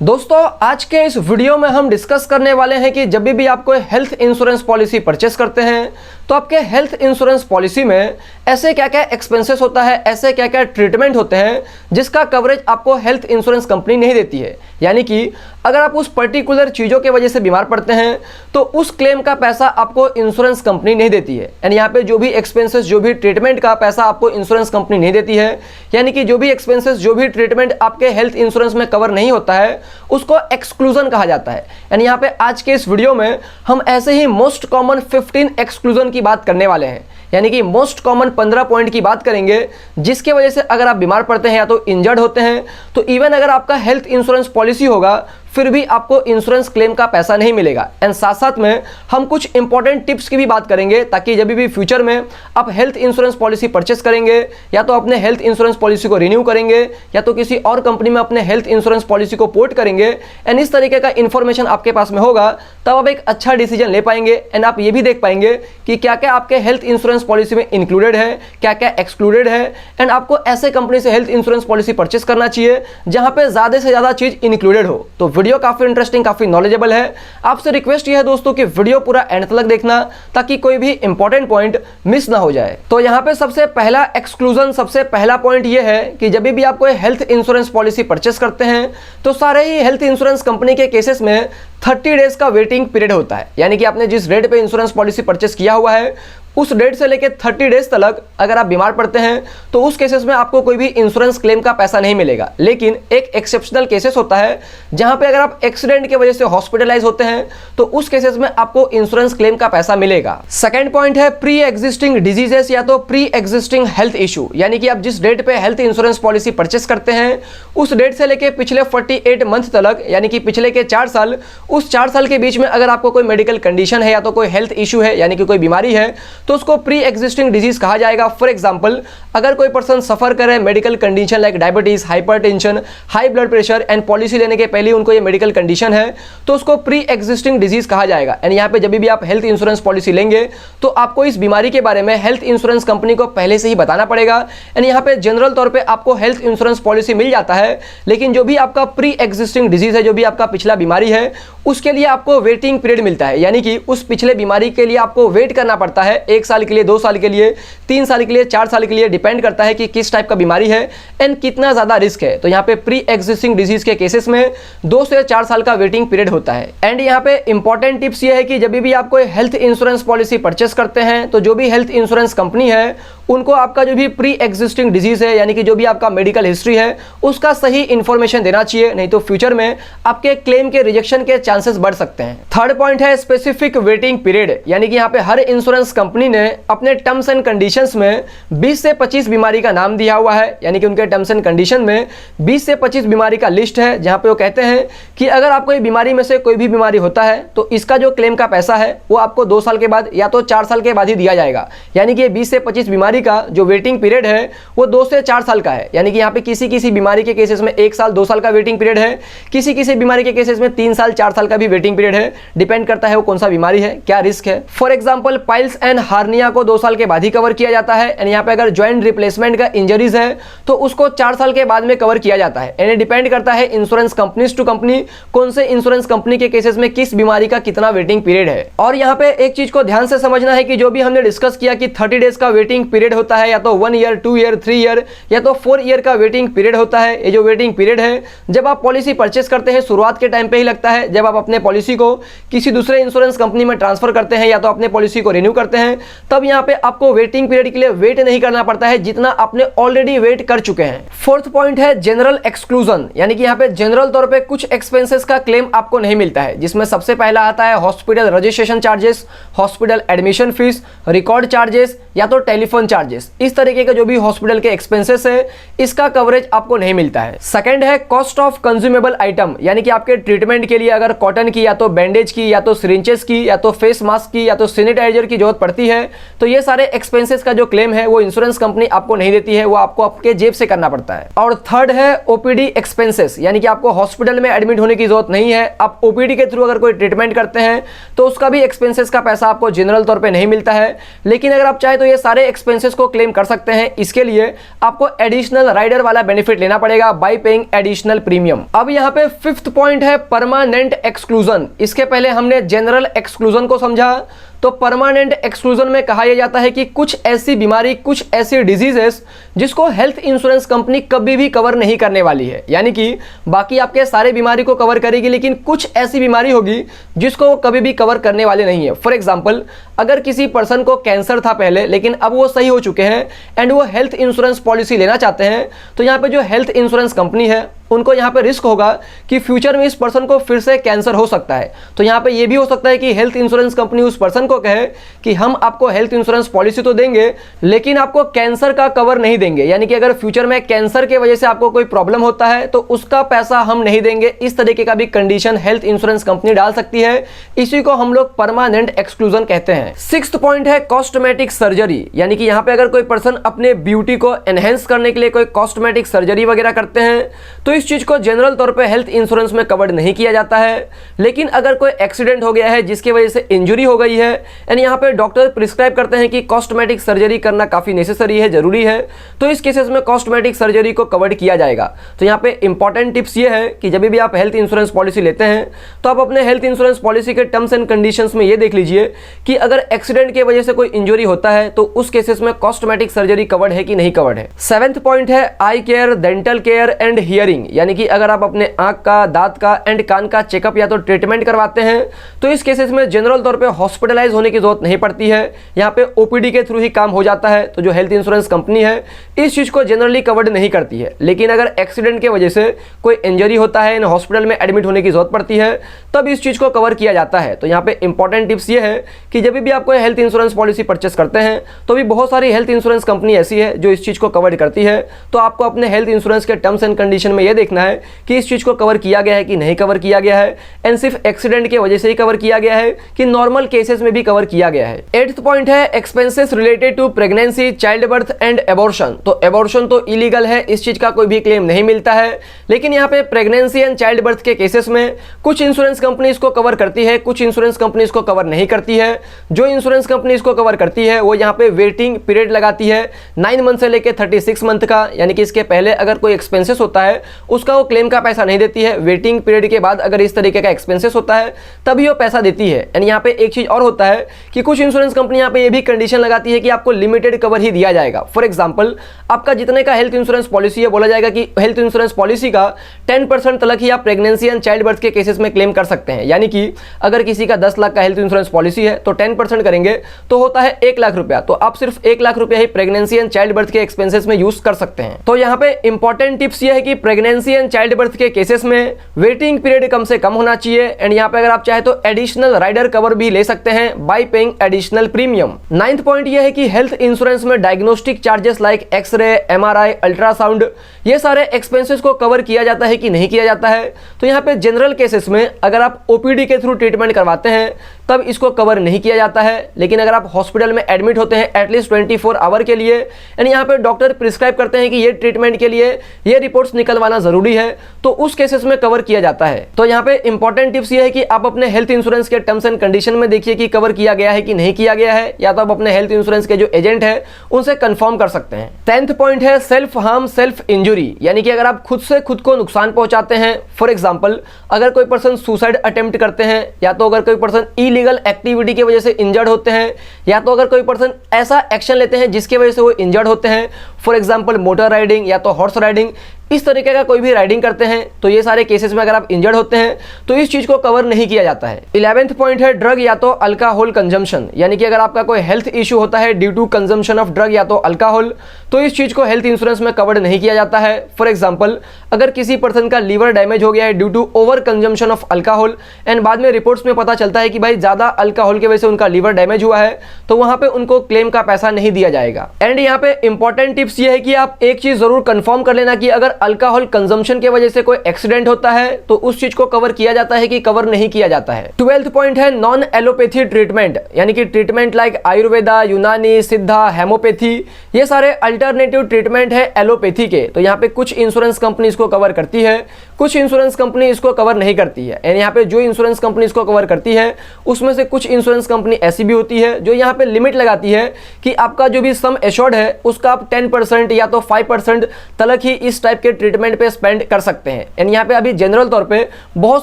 दोस्तों आज के इस वीडियो में हम डिस्कस करने वाले हैं कि जब भी आप कोई हेल्थ इंश्योरेंस पॉलिसी परचेस करते हैं तो आपके हेल्थ इंश्योरेंस पॉलिसी में ऐसे क्या क्या एक्सपेंसेस होता है, ऐसे क्या क्या ट्रीटमेंट होते हैं जिसका कवरेज आपको हेल्थ इंश्योरेंस कंपनी नहीं देती है। यानी कि अगर आप उस पर्टिकुलर चीज़ों की वजह से बीमार पड़ते हैं तो उस क्लेम का पैसा आपको इंश्योरेंस कंपनी नहीं देती है। यानी यहाँ पे जो भी एक्सपेंसेस, जो भी ट्रीटमेंट का पैसा आपको इंश्योरेंस कंपनी नहीं देती है, यानी कि जो भी एक्सपेंसेस, जो भी ट्रीटमेंट आपके हेल्थ इंश्योरेंस में कवर नहीं होता है उसको एक्सक्लूजन कहा जाता है। यानी यहाँ पे आज के इस वीडियो में हम ऐसे ही मोस्ट कॉमन 15 एक्सक्लूजन की बात करने वाले हैं। यानी कि मोस्ट कॉमन 15 पॉइंट की बात करेंगे जिसके वजह से अगर आप बीमार पड़ते हैं या तो इंजर्ड होते हैं तो इवन अगर आपका हेल्थ इंश्योरेंस पॉलिसी होगा फिर भी आपको इंश्योरेंस क्लेम का पैसा नहीं मिलेगा। एंड साथ साथ में हम कुछ इंपॉर्टेंट टिप्स की भी बात करेंगे ताकि जब भी फ्यूचर में आप हेल्थ इंश्योरेंस पॉलिसी परचेस करेंगे या तो अपने हेल्थ इंश्योरेंस पॉलिसी को रिन्यू करेंगे या तो किसी और कंपनी में अपने हेल्थ इंश्योरेंस पॉलिसी को पोर्ट करेंगे एंड इस तरीके का इन्फॉर्मेशन आपके पास में होगा तब आप एक अच्छा डिसीजन ले पाएंगे। एंड आप ये भी देख पाएंगे कि क्या क्या आपके हेल्थ इंश्योरेंस पॉलिसी में इंक्लूडेड है, क्या क्या एक्सक्लूडेड है। एंड आपको ऐसे कंपनी से हेल्थ इंश्योरेंस पॉलिसी परचेस करना चाहिए जहां पे ज़्यादा से ज़्यादा चीज़ इंक्लूडेड हो। तो वीडियो काफ़ी इंटरेस्टिंग, काफ़ी नॉलेजेबल है। आपसे रिक्वेस्ट ये है दोस्तों कि वीडियो पूरा एंड तक देखना ताकि कोई भी इंपॉर्टेंट पॉइंट मिस ना हो जाए। तो यहाँ पे सबसे पहला एक्सक्लूजन, सबसे पहला पॉइंट ये है कि जब भी आप कोई हेल्थ इंश्योरेंस पॉलिसी परचेस करते हैं तो सारे ही हेल्थ इंश्योरेंस कंपनी के केसेस में 30 डेज का वेटिंग पीरियड होता है। यानी कि आपने जिस रेट पे इंश्योरेंस पॉलिसी परचेस किया हुआ है उस डेट से लेकर 30 डेज तक अगर आप बीमार पड़ते हैं तो उस केसेस में आपको कोई भी इंश्योरेंस क्लेम का पैसा नहीं मिलेगा। लेकिन एक एक्सेप्शनल केसेस होता है जहां पे अगर आप एक्सीडेंट की वजह से हॉस्पिटलाइज होते हैं तो उस केसेस में आपको इंश्योरेंस क्लेम का पैसा मिलेगा। सेकंड पॉइंट है प्री एग्जिस्टिंग डिजीजेस या तो प्री एग्जिस्टिंग हेल्थ इशू। यानी कि आप जिस डेट पे हेल्थ इंश्योरेंस पॉलिसी परचेस करते हैं उस डेट से लेकर पिछले 48 मंथ तक, यानी कि पिछले के 4 साल, उस 4 साल के बीच में अगर आपको कोई मेडिकल कंडीशन है या तो कोई हेल्थ इशू है यानी कि कोई बीमारी है तो उसको प्री एग्जिस्टिंग डिजीज कहा जाएगा। फॉर एग्जांपल अगर कोई पर्सन सफर करे medical condition like diabetes, hypertension, high blood pressure and policy लेने के पहले उनको ये मेडिकल कंडीशन है तो उसको प्री एग्जिस्टिंग डिजीज कहा जाएगा। एंड यहाँ पे जब भी आप हेल्थ इंश्योरेंस पॉलिसी लेंगे तो आपको इस बीमारी के बारे में हेल्थ इंश्योरेंस कंपनी को पहले से ही बताना पड़ेगा। एंड यहाँ पे जनरल तौर पर आपको हेल्थ इंश्योरेंस पॉलिसी मिल जाता है, लेकिन जो भी आपका प्री एग्जिस्टिंग डिजीज है, जो भी आपका पिछला बीमारी है, उसके लिए आपको वेटिंग पीरियड मिलता है। यानी कि उस पिछले बीमारी के लिए आपको वेट करना पड़ता है 1 साल के लिए, 2 साल के लिए, 3 साल के लिए, 4 साल के लिए, डिपेंड करता है कि किस टाइप का बीमारी है एंड कितना ज्यादा रिस्क है। तो यहाँ पे प्री एग्जिस्टिंग डिजीज के केसेस में 2 से 4 साल का वेटिंग पीरियड होता है। एंड यहाँ पे इंपॉर्टेंट टिप्स ये है कि जब भी आप कोई हेल्थ इंश्योरेंस पॉलिसी परचेस करते हैं तो जो भी हेल्थ इंश्योरेंस कंपनी है उनको आपका जो भी प्री एग्जिस्टिंग डिजीज है यानी कि जो भी आपका मेडिकल हिस्ट्री है उसका सही इंफॉर्मेशन देना चाहिए, नहीं तो फ्यूचर में आपके क्लेम के रिजेक्शन के चांसेस बढ़ सकते हैं। थर्ड पॉइंट है स्पेसिफिक वेटिंग पीरियड। यानी कि यहाँ पे हर इंश्योरेंस कंपनी ने अपने टर्म्स एंड कंडीशंस में 20 से 25 बीमारी का नाम दिया हुआ है। यानी कि उनके टर्म्स एंड कंडीशन में 20 से 25 बीमारी का लिस्ट है जहाँ पे वो कहते हैं कि अगर आपको ये बीमारी में से कोई भी बीमारी होता है तो इसका जो क्लेम का पैसा है वो आपको 2 साल के बाद या तो 4 साल के बाद ही दिया जाएगा। यानी कि 20 से 25 बीमारी का जो वेटिंग पीरियड है वो 2 से 4 साल का है। यानी कि यहाँ पे किसी किसी बीमारी के केसेस में 1 साल 2 साल का वेटिंग पीरियड है, किसी किसी बीमारी के केसेस में 3 साल 4 साल का भी वेटिंग पीरियड है। डिपेंड करता है वो कौन सा बीमारी है, क्या रिस्क है। For example piles and hernia को 2 साल के बाद ही कवर किया जाता है। एंड यहाँ पे अगर ज्वाइंट रिप्लेसमेंट का इंजरीज है तो उसको 4 साल के बाद में कवर किया जाता है। एंड डिपेंड करता है इंश्योरेंस कंपनीज टू कंपनी, कौन से इंश्योरेंस कंपनी के केसेस में किस बीमारी का कितना वेटिंग पीरियड है। और यहाँ पे एक चीज को ध्यान से समझना है कि जो भी हमने डिस्कस किया कि 30 डेज का वेटिंग पीरियड होता है या तो 1 ईयर, 2 ईयर, 3 ईयर या तो 4 ईयर का वेटिंग पीरियड होता है। ये जो वेटिंग पीरियड है जब आप पॉलिसी परचेस करते हैं शुरुआत के टाइम पे ही लगता है। जब आप अपने पॉलिसी को किसी दूसरे इंश्योरेंस कंपनी में ट्रांसफर करते हैं या तो अपने पॉलिसी को रिन्यू करते हैं तब यहाँ पे आपको वेटिंग पीरियड के लिए वेट नहीं करना पड़ता है जितना आपने ऑलरेडी वेट कर चुके हैं। फोर्थ पॉइंट है जनरल एक्सक्लूजन। यानी कि यहाँ पे जनरल तौर पे कुछ एक्सपेंसेस का क्लेम आपको नहीं मिलता है, जिसमें सबसे पहला आता है hospital registration charges, hospital admission fees, record charges या तो टेलीफोन चार्जेस। इस तरीके का जो भी हॉस्पिटल के एक्सपेंसेस है इसका कवरेज आपको नहीं मिलता है। सेकंड है कॉस्ट ऑफ कंज्यूमेबल आइटम। यानी कि आपके ट्रीटमेंट के लिए अगर कॉटन की या तो बैंडेज की या तो सिरिंचेस की या तो फेस मास्क की या तो सैनिटाइजर की जरूरत पड़ती है तो ये सारे एक्सपेंसेस का जो क्लेम है वो इंश्योरेंस कंपनी आपको नहीं देती है, वो आपको आपके जेब से करना पड़ता है। और थर्ड है ओपीडी एक्सपेंसेस। यानी कि आपको हॉस्पिटल में एडमिट होने की जरूरत नहीं है, आप ओपीडी के थ्रू अगर कोई ट्रीटमेंट करते हैं तो उसका भी एक्सपेंसेस का पैसा आपको जनरल तौर पे नहीं मिलता है। लेकिन अगर आप चाहे तो ये सारे एक्सपेंसेस को क्लेम कर सकते हैं, इसके लिए आपको एडिशनल राइडर वाला बेनिफिट लेना पड़ेगा बाय पेइंग एडिशनल प्रीमियम। अब यहाँ पे फिफ्थ पॉइंट है परमानेंट एक्सक्लूजन। इसके पहले हमने जनरल एक्सक्लूजन को समझा, तो परमानेंट एक्सक्लूजन में कहा यह जाता है कि कुछ ऐसी बीमारी, कुछ ऐसी डिजीजेस जिसको हेल्थ इंश्योरेंस कंपनी कभी भी कवर नहीं करने वाली है, यानी कि बाकी आपके सारे बीमारी को कवर करेगी लेकिन कुछ ऐसी बीमारी होगी जिसको वो कभी भी कवर करने वाले नहीं है। फॉर एग्जांपल, अगर किसी पर्सन को कैंसर था पहले लेकिन अब वो सही हो चुके हैं एंड वो हेल्थ इंश्योरेंस पॉलिसी लेना चाहते हैं, तो यहाँ पे जो हेल्थ इंश्योरेंस कंपनी है उनको यहाँ पे रिस्क होगा कि फ्यूचर में इस पर्सन को फिर से कैंसर हो सकता है। तो यहाँ पे ये भी हो सकता है कि हेल्थ इंश्योरेंस कंपनी उस पर्सन को कहे कि हम आपको हेल्थ इंश्योरेंस पॉलिसी तो देंगे लेकिन आपको कैंसर का कवर नहीं देंगे, यानी कि अगर फ्यूचर में कैंसर की वजह से आपको कोई प्रॉब्लम होता है तो उसका पैसा हम नहीं देंगे। इस तरीके का भी कंडीशन हेल्थ इंश्योरेंस कंपनी डाल सकती है, इसी को हम लोग परमानेंट एक्सक्लूजन कहते हैं। सिक्स्थ पॉइंट है कॉस्मेटिक सर्जरी, यानी कि यहाँ पे अगर कोई पर्सन अपने ब्यूटी को एनहेंस करने के लिए कोई कॉस्मेटिक सर्जरी वगैरह करते हैं तो इस चीज को जनरल तौर पे हेल्थ इंश्योरेंस में कवर नहीं किया जाता है। लेकिन अगर कोई एक्सीडेंट हो गया है जिसकी वजह से इंजरी हो गई है एंड यहाँ पे डॉक्टर प्रिस्क्राइब करते हैं कि कॉस्मेटिक सर्जरी करना काफी नेसेसरी है, जरूरी है, तो इस केसेस में कॉस्मेटिक सर्जरी को कवर किया जाएगा। तो यहाँ पे इंपॉर्टेंट टिप्स ये है कि जब भी आप हेल्थ इंश्योरेंस पॉलिसी लेते हैं तो आप अपने हेल्थ इंश्योरेंस पॉलिसी के टर्म्स एंड कंडीशंस में ये देख लीजिए कि अगर एक्सीडेंट की वजह से कोई इंजरी होता है तो उस केसेस में कॉस्मेटिक सर्जरी कवर्ड है कि नहीं कवर्ड है। सेवेंथ पॉइंट है eye care, dental care and hearing, यानी कि अगर आप अपने आंख का, दांत का एंड कान का चेकअप या तो ट्रीटमेंट करवाते हैं तो इस केसेस में जनरल तौर पे हॉस्पिटलाइज होने की जरूरत नहीं पड़ती है, यहाँ पे ओपीडी के थ्रू ही काम हो जाता है। तो जो हेल्थ इंश्योरेंस कंपनी है इस चीज को जनरली कवर्ड नहीं करती है। लेकिन अगर एक्सीडेंट की वजह से कोई इंजरी होता है, हॉस्पिटल में एडमिट होने की जरूरत पड़ती है, तब इस चीज को कवर किया जाता है। तो यहाँ पे इंपॉर्टेंट टिप्स ये है कि जब भी आप कोई हेल्थ इंश्योरेंस पॉलिसी परचेस करते हैं तो भी बहुत सारी हेल्थ इंश्योरेंस कंपनी ऐसी है जो इस चीज को कवर करती है। तो आपको अपने हेल्थ इंश्योरेंस के टर्म्स एंड कंडीशन में यह देखना है कि इस चीज को कवर किया गया है कि नहीं कवर किया गया है, एंड सिर्फ एक्सीडेंट की वजह से ही कवर किया गया है कि नॉर्मल केसेस में भी कवर किया गया है। एट्थ पॉइंट है expenses related to pregnancy, child birth and abortion. तो एबॉर्शन तो इलीगल है, इस चीज का कोई भी क्लेम नहीं मिलता है, लेकिन यहाँ पे प्रेगनेंसी एंड चाइल्ड बर्थ के केसेस में कुछ इंश्योरेंस कंपनी इसको कवर करती है, कुछ इंश्योरेंस कंपनी इसको कवर नहीं करती है। जो इंश्योरेंस कंपनी इसको कवर करती है वो यहाँ पे वेटिंग पीरियड लगाती है 9 मंथ से लेकर 36 मंथ का, यानी कि इसके पहले अगर कोई एक्सपेंसेस होता है उसका वो क्लेम का पैसा नहीं देती है। वेटिंग पीरियड के बाद अगर इस तरीके का एक्सपेंसेस होता है तभी वो पैसा देती है। एंड यहाँ पे एक चीज और होता है कि कुछ इंश्योरेंस कंपनी यहाँ पे ये भी कंडीशन लगाती है कि आपको लिमिटेड कवर ही दिया जाएगा। फॉर एग्जांपल, आपका जितने का हेल्थ इंश्योरेंस पॉलिसी है बोला जाएगा कि हेल्थ इंश्योरेंस पॉलिसी का 10% तक ही आप प्रेगनेंसी एंड चाइल्ड बर्थ के केसेस में क्लेम कर सकते हैं। यानी कि अगर किसी का 10 लाख का हेल्थ इंश्योरेंस पॉलिसी है तो 10% करेंगे तो होता है 1 लाख रुपया, तो आप सिर्फ 1 लाख रुपया ही प्रेगनेंसी एंड चाइल्ड बर्थ के एक्सपेंसेस में यूज कर सकते हैं। तो यहाँ पे इंपॉर्टेंट टिप्स ये है कि प्रेगनेंसी एंड चाइल्ड बर्थ के केसेस में वेटिंग पीरियड कम से कम होना चाहिए, एंड यहाँ पे अगर आप चाहे तो एडिशनल राइडर कवर भी ले सकते हैं by paying additional premium. 9th point ये है कि हेल्थ इंश्योरेंस में diagnostic charges like x-ray, MRI, ultrasound, ये सारे एक्सपेंसेस को कवर किया जाता है कि नहीं किया जाता है। तो यहाँ पे जनरल केसेस में अगर आप ओपीडी के थ्रू ट्रीटमेंट करवाते हैं तब इसको कवर नहीं किया जाता है, लेकिन अगर आप हॉस्पिटल में एडमिट होते हैं एटलीस्ट 24 आवर के लिए एंड यहाँ पे डॉक्टर प्रिस्क्राइब करते हैं कि ये ट्रीटमेंट के लिए ये रिपोर्ट्स निकलवाना जरूरी है, तो उस केसेस में कवर किया जाता है। तो यहाँ पे इंपॉर्टेंट टिप्स ये है कि आप अपने हेल्थ इंश्योरेंस के टर्म्स एंड कंडीशन में देखिए कि कवर किया गया है कि नहीं किया गया है, या तो आप अपने हेल्थ इंश्योरेंस के जो एजेंट है उनसे कंफर्म कर सकते हैं। 10th पॉइंट है सेल्फ हार्म, सेल्फ इंजुरी, यानी कि अगर आप खुद से खुद को नुकसान पहुंचाते हैं। फॉर एग्जांपल, अगर कोई पर्सन सुसाइड अटेम्प्ट करते हैं, या तो अगर कोई पर्सन इलीगल एक्टिविटी की वजह से इंजर्ड होते हैं, या तो अगर कोई पर्सन ऐसा एक्शन लेते हैं जिसकी वजह से वो इंजर्ड होते हैं, फॉर एग्जांपल मोटर राइडिंग या तो हॉर्स राइडिंग, इस तरीके का कोई भी राइडिंग करते हैं, तो ये सारे केसेस में अगर आप इंजर्ड होते हैं तो इस चीज को कवर नहीं किया जाता है। 11th पॉइंट है ड्रग या तो अल्कोहल कंजम्पशन, यानी कि अगर आपका कोई हेल्थ इशू होता है due to consumption of drug या तो अल्कोहल, तो इस चीज को हेल्थ इंश्योरेंस में कवर नहीं किया जाता है। फॉर एग्जांपल, अगर किसी पर्सन का लीवर डैमेज हो गया है due to over consumption of alcohol एंड बाद में रिपोर्ट्स में पता चलता है कि भाई ज्यादा अल्कोहल की वजह से उनका लीवर डैमेज हुआ है, तो वहां पे उनको क्लेम का पैसा नहीं दिया जाएगा। एंड यहाँ पे इंपॉर्टेंट टिप्स ये है कि आप एक चीज जरूर कंफर्म कर लेना कि अगर अल्कोहल कंजम्पशन की वजह से कोई एक्सीडेंट होता है तो उस चीज को कवर किया जाता है कि कवर नहीं किया जाता है। 12th पॉइंट है नॉन एलोपैथी ट्रीटमेंट, यानी कि ट्रीटमेंट लाइक आयुर्वेदा, यूनानी, सिद्धा, हेमोपैथी, ये सारे अल्टरनेटिव ट्रीटमेंट है एलोपैथी के, तो यहाँ पे कुछ इंश्योरेंस कंपनी इसको कवर करती है, कुछ इंश्योरेंस कंपनी इसको कवर नहीं करती है। यानी यहाँ पे जो इंश्योरेंस कंपनी इसको कवर करती है उसमें से कुछ इंश्योरेंस कंपनी ऐसी भी होती है जो यहाँ पे लिमिट लगाती है कि आपका जो भी सम एश्योर्ड है उसका आप 10% या तो 5% तक ही इस टाइप के ट्रीटमेंट पे स्पेंड कर सकते हैं। यानी यहाँ पे अभी जनरल तौर पे बहुत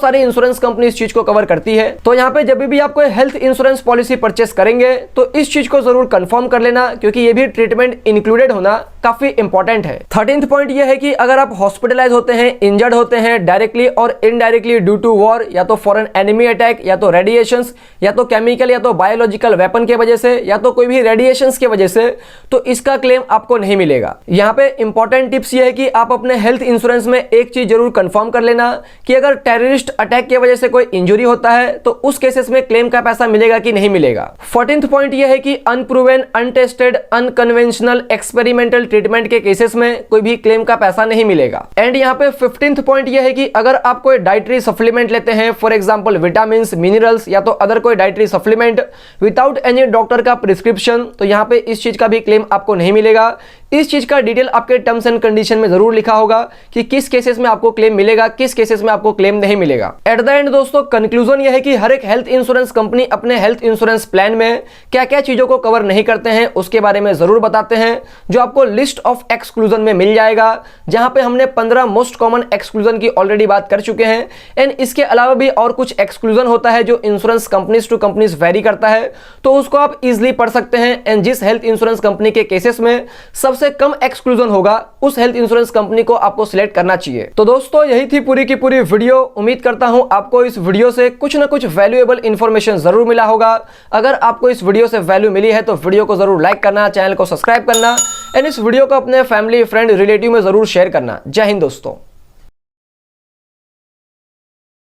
सारी इंश्योरेंस कंपनी इस चीज को कवर करती है। तो यहाँ पे जब भी आप कोई हेल्थ इंश्योरेंस पॉलिसी परचेस करेंगे तो इस चीज को जरूर कंफर्म कर लेना, क्योंकि ये भी ट्रीटमेंट इंक्लूडेड होना काफी इंपॉर्टेंट है। 13th पॉइंट ये है कि अगर आप हॉस्पिटलाइज होते हैं, इंजर्ड होते हैं डायरेक्टली और इनडायरेक्टली ड्यू टू वॉर, या तो फॉरेन एनिमी अटैक, या तो रेडिएशंस, या तो केमिकल या तो बायोलॉजिकल वेपन के वजह से, या तो कोई भी रेडिएशंस की वजह से, तो इसका क्लेम आपको नहीं मिलेगा। यहाँ पे इंपॉर्टेंट टिप्स ये है कि आप अपने हेल्थ इंश्योरेंस में एक चीज जरूर कंफर्म कर लेना कि अगर टेररिस्ट अटैक की वजह से कोई इंजरी होता है तो उस केसेस में क्लेम का पैसा मिलेगा कि नहीं मिलेगा। 14th पॉइंट ये है कि unproven, untested, unconventional, experimental treatment के केसेस में कोई भी क्लेम का पैसा नहीं मिलेगा। एंड यहाँ पे 15th पॉइंट ये है कि अगर आप कोई डाइटरी सप्लीमेंट लेते हैं, फॉर एग्जांपल विटामिन, मिनरल्स या तो अदर कोई dietary supplement without any doctor का प्रिस्क्रिप्शन, तो यहाँ पे इस चीज का भी क्लेम आपको नहीं मिलेगा। इस चीज का डिटेल आपके टर्म्स एंड कंडीशन में जरूर लिखा होगा कि किस केसेस में आपको क्लेम मिलेगा, किस केसेस में आपको क्लेम नहीं मिलेगा। एट द एंड दोस्तों कंक्लूजन यह है कि हर एक हेल्थ इंश्योरेंस कंपनी अपने हेल्थ इंश्योरेंस प्लान में क्या क्या चीजों को कवर नहीं करते हैं उसके बारे में जरूर बताते हैं, जो आपको लिस्ट ऑफ एक्सक्लूजन में मिल जाएगा, जहां पे हमने 15 मोस्ट कॉमन एक्सक्लूजन की ऑलरेडी बात कर चुके हैं। एंड इसके अलावा भी और कुछ एक्सक्लूजन होता है जो insurance companies to companies vary करता है, तो उसको आप इजिली पढ़ सकते हैं। एंड जिस हेल्थ इंश्योरेंस कंपनी के केसेस में सबसे कम एक्सक्लूजन होगा उस हेल्थ इंश्योरेंस कंपनी को आपको सिलेक्ट करना चाहिए। तो दोस्तों यही थी पूरी की पूरी वीडियो। उम्मीद करता हूं आपको इस वीडियो से कुछ ना कुछ वैल्यूएबल इंफॉर्मेशन जरूर मिला होगा। अगर आपको इस वीडियो से वैल्यू मिली है तो वीडियो को जरूर लाइक करना, चैनल को सब्सक्राइब करना एंड इस वीडियो को अपने फैमिली, फ्रेंड, रिलेटिव में जरूर शेयर करना। जय हिंद दोस्तों।